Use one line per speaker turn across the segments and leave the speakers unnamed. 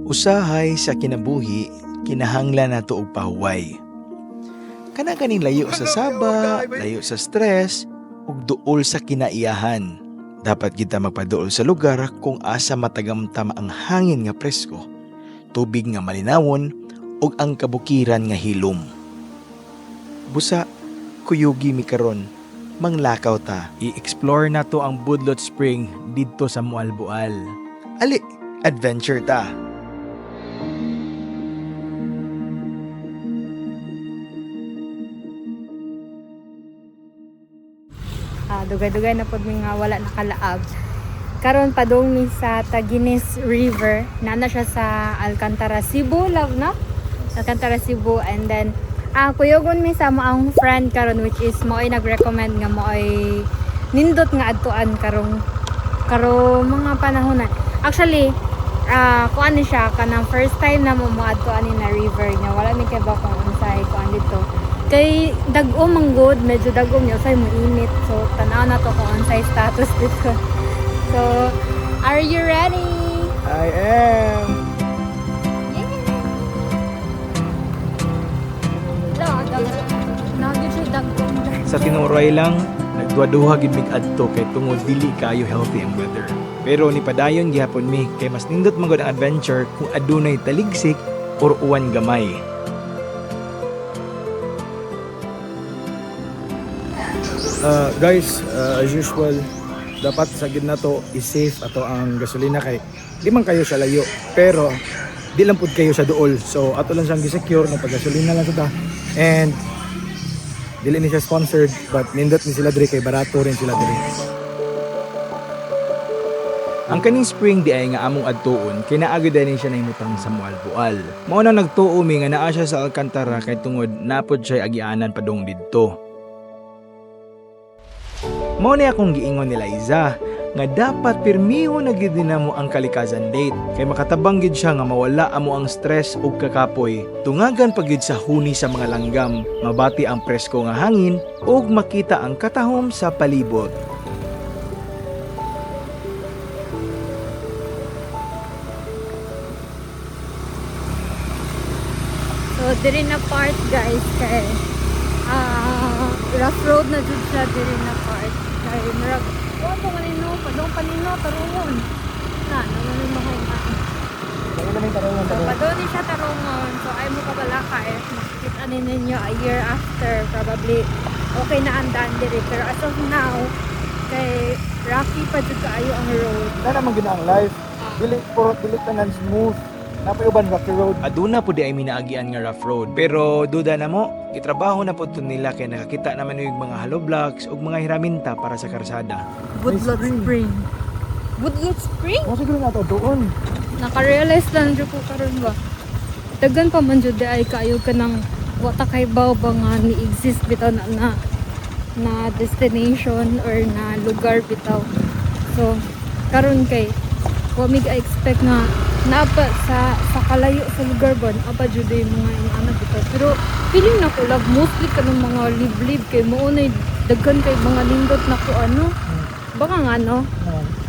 Usahay sa kinabuhi, kinahanglan nato og pahuway. Kana kaning layo sa saba, layo sa stress, ug duol sa kinaiyahan. Dapat kita magpaduol sa lugar kung asa matagamtam ang hangin nga presko, tubig nga malinawon, ug ang kabukiran nga hilom. Busa, kuyugi mi karon, manglakaw ta. I-explore nato ang Budlot Spring didto sa Mualboal. Ali, adventure ta.
Dugay-dugay na pod nga wala nakalaab. Karon padung mi sa Taginis River, nana siya sa Alcantara, Cebu, love no? Alcantara, Cebu, and then kuyogon mi sa moang friend karon, which is mo'y nag-recommend nga mo'y nindot nga adtuan karong mga panahon na. Actually, kuan ni siya kanang first time na mo adtuan ni na river niya. Wala mi kay ba kung unsay kuan dito. Kay dag-o manggod, medyo dag-o niya say mo init. So tanaw na to kung unsay status dito. So, are you ready?
I am. Sa tinuray lang, nagduwa-duha gid mig adto kay tungod dili kayo healthy ang weather. Pero ni padayon gihapon mi kay mas nindot man gud ang adventure kung adunay taligsik or uwan gamay.
Guys, as usual, dapat sa gitna to is safe ato ang gasolina kay di man kayo sa layo pero di lang pud kayo sa duol, so ato lang siyang gi-secure na pag-gasolina lang ta, and dili ni siya sponsored but nindot ni sila diri kay barato rin sila diri.
Ang kaning spring di ay nga among adtuon kay naagid din siya nahimutang sa Mualboal. Mao na nagtuo mi nga naa siya sa Alcantara kay tungod napod siya agianan padung didto. Mao ni akong giingon ni Liza nga dapat pirmiho na gid namo ang kalikasan date kay makatabang gid siya nga mawala amo ang stress ug kakapoy. Tungagan pagid sa huni sa mga langgam, mabati ang presko nga hangin ug makita ang katahom sa palibot.
So, diri na part guys kay rough road na jud siya diri na part. Kay murag mo kanino, padong panino tarungon. Naman yung mga So, padong ni siya tarungon. So, ay mo kabalaka makikita ninyo a year after probably okay na ang daan diri. Pero as of now, kay rocky pa jud kaayo ang road.
Na naman gina ang life, dili tanan smooth. Napay uban rocky road.
Aduna po di ay minaagian nga rough road. Pero duda na mo, itrabaho na po ito nila kay nakakita naman yung mga hollow blocks o mga hiraminta para sa karsada.
Budlot Spring. Budlot Spring?
Mo siguro na to doon.
Naka-realize lang dyan ko karon ba. Dagan pa man dyan ay kayo ka ng wata kay ba nga ni-exist bitaw na destination or na lugar bitaw. So, karon kay wa mig expect nga napa sa kalayo sa lugar ba apa jud yung mga anak bitaw. Pero feeling na ko love mostly kanang mga liblib kay mo na daghan kay mga lindot na ko ano. Baka nga no,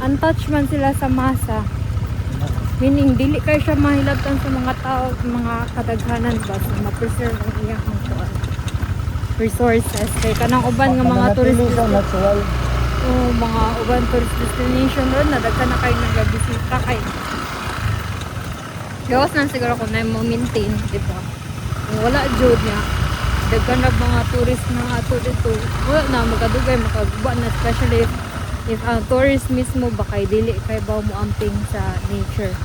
untouched man sila sa masa. Meaning, dili kayo siya mahilabtan sa mga tao, mga kadaghanan ba, so ma-preserve ang iyang resources. Kaya kanang uban nga mga tourist
natural.
mga uban tourist destination ron, nadaghan na kayo nagbisita kay. Gawas na siguro kung na mo maintain, diba? Kung wala jud niya, daghan na mga tourist na ato dito. Wala na, makadugay, makaguba na, especially if ang tourist mismo baka dili kay ba mo amping sa nature.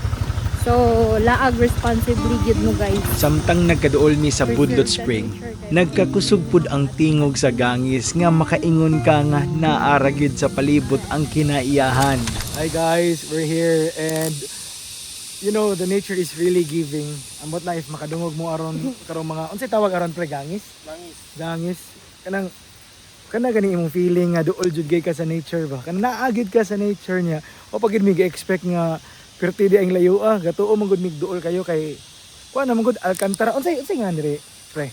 So, laag responsibly gid mo guys.
Samtang nagkaduol mi sa Budlot Spring, nagkakusog pud ang tingog sa gangis nga makaingon ka nga naara gyud sa palibot ang kinaiyahan.
Hi guys, we're here and you know, the nature is really giving. Ambot na if makadungog mo aron karong mga unsay tawag aron pre gangis? Gangis. Kana gani imong feeling nga duol jud gay ka sa nature ba? Kana naagid ka sa nature niya. O pagid mi expect nga perti di ang layo gatuo man gud mig duol kayo kay kuan naman gud Alcantara. Unsay nga diri pre?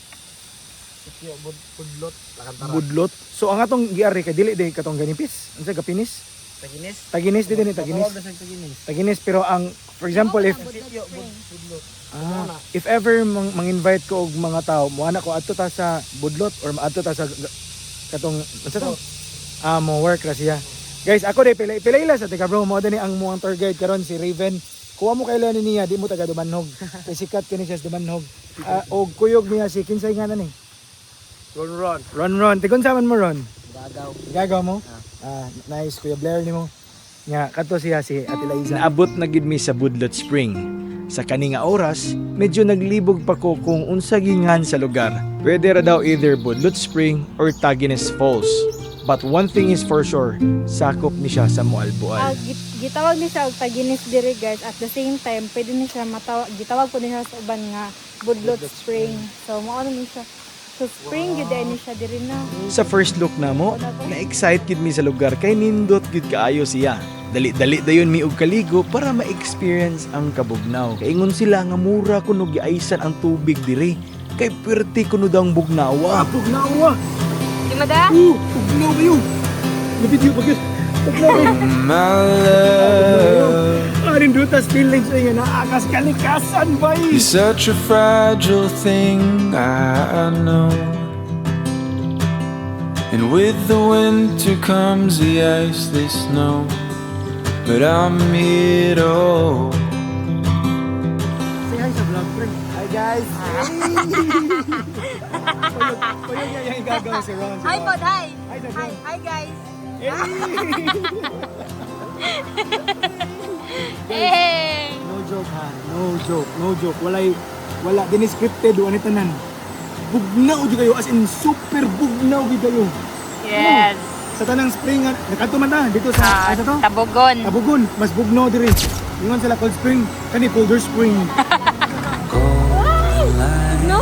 Budlot, Alcantara. Budlot. So ang atong giari kay dili day katong ganipis. Unsay gapinis? Taginis. Taginis dito ni Taginis. Taginis pero ang For example, if if ever mang-invite ko og mga tao, moana ko adto ta sa budlot or adto ta sa katong unsa to? Mo work ra siya. Guys, ako day pilay sa tika bro, mo ni ang muang tour guide karon si Raven. Kuha mo kailan niya, di mo taga Dumanhog. Kay sikat kini siya sa Dumanhog. Og kuyog niya si kinsay nga na ni. Ron. Tikon sa man mo Ron. Gagaw mo? Nice Kuya Blair nimo. Nya kadto siya si Ate Liza.
Naabot na gid mi sa Budlot Spring. Sa kaninga oras, medyo naglibog pa ko kung unsa gingan sa lugar. Pwede ra daw either Budlot Spring or Tagines Falls. But one thing is for sure, sakop ni siya sa Moalboal.
Gitawag ni siya og Taginis diri guys. At the same time, pwede ni siya gitawag po ni siya sa uban nga Budlot Spring. So mao ni siya. So spring gyud ni siya diri na.
Sa first look na mo, na-excite gid mi sa lugar kay nindot gid kaayo siya. Dali-dali dayon mi og kaligo para ma-experience ang kabugnaw. Kaingon sila nga mura kuno giaisan ang tubig diri. Kay perti kuno daw ang bugnawa.
Bugnawa.
Di mada?
Bugnaw kayo. Nabidyo pa gyud.
My love,
Arin dutas feelings ay nga naakas kalikasan bay.
you're such a fragile thing, I know. And with the winter comes the ice, the snow. But I'm here to hold.
Say hi sa vlog friend. Hi guys. Payag niya yung gagawin si Ron.
Hi pod, hi.
Hi sa Ron.
Hi guys.
Hey. No joke ha. No joke. Wala din scripted o tanan. Bugnaw di kayo as in super bugnaw di kayo.
Yes.
Sa tanang spring nakato man ta dito sa asa to?
Tabogon.
Tabugon, mas bugnaw diri. Ingon sila cold spring, kani colder spring.
No.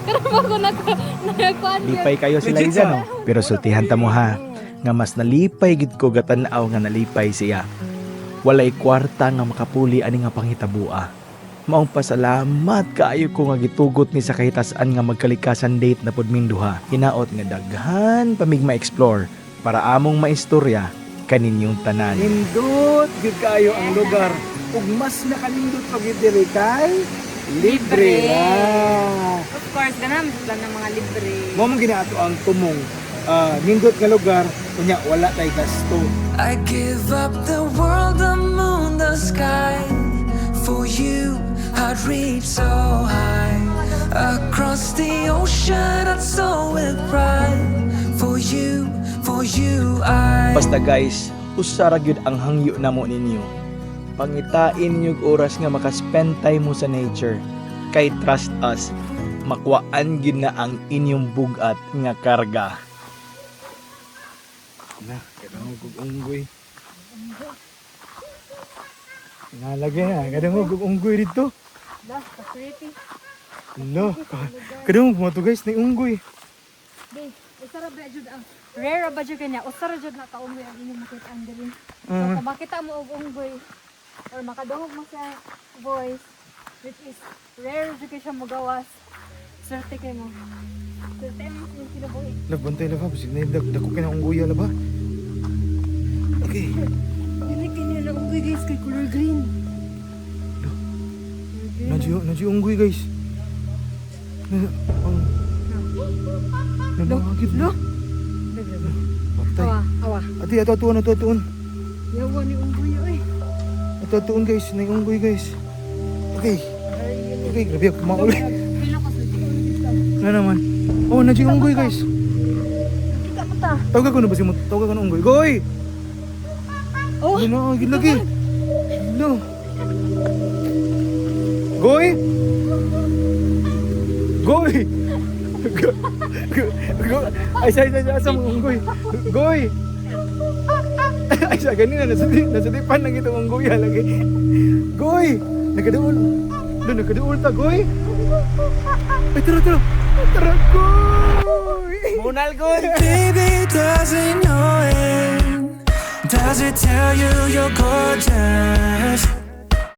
Karamo ko nagkuan.
Lipay kayo sila Liza no? Pero sultihan ta mo ha, nga mas nalipay gid ko gatanaw nga nalipay siya. Walay kwarta nga makapuli ani nga panghitabua. Maong pasalamat kaayo ko nga gitugot ni sa kahitasan nga magkalikasan date na pod ming duha. Hinaot nga daghan pamig ma-explore para among maistorya kaninyong tanan.
Nindot gid kayo ang lugar. Ug mas nakanindot pag diri kay libre ra.
Of course, ganun lang ng mga libre.
Mo man ginaato ang tumong nindot nga lugar kunya wala tay gasto.
I give up the world, the moon, the sky. For you, I'd reach so high. Across the ocean, I'd soar with pride. For you, I.
Basta guys, usara gyud ang hangyo namo ninyo. Pangitain niyo oras nga makaspend time mo sa nature. Kay trust us, makwaan gyud na ang inyong bugat nga karga.
Na, kadang og unggoy. Nalagay na, kadang og unggoy dito.
That's pretty.
No, kadang mo to guys na unggoy.
Guys, usara ba jud ang rare ba jud kanya? Usara jud na kaunggoy ang inyong makita ang diri. So kung makita mo og unggoy or makadungog mo sa voice, which is rare jud kay siya magawas. Swerte kay mo. Swerte mo yung kinabuhi.
Nagbantay la ba, bisig na dako kay na unggoy la ba? Okay.
Dili kanya na unggoy guys kay color green.
Nandiyo unggoy guys. Nalagit na. Patay.
Awa.
Ati, atuan.
Yawa ni unggoy oy.
Atuan guys, na yung unggoy guys. Okay, grabe ako mauli.
Pila ka sa dito.
Na naman. Oh, nandiyo unggoy guys.
Kita mo ta.
Tawag ko na ba si mo? Tawag ko na unggoy. Goy!
Oh.
Ano na, gilagi. No. Goy! Goy! Ay, sa mong unggoy. Goy! Ay, sa ganina, nasa dipan lang ito unggoy lagi. Goy! Nagkadaul. Nagkadaul ta, Goy! Ay, tara. Tara, Goy! Munal, Goy!
Baby, does it know it? Does it tell you you're gorgeous?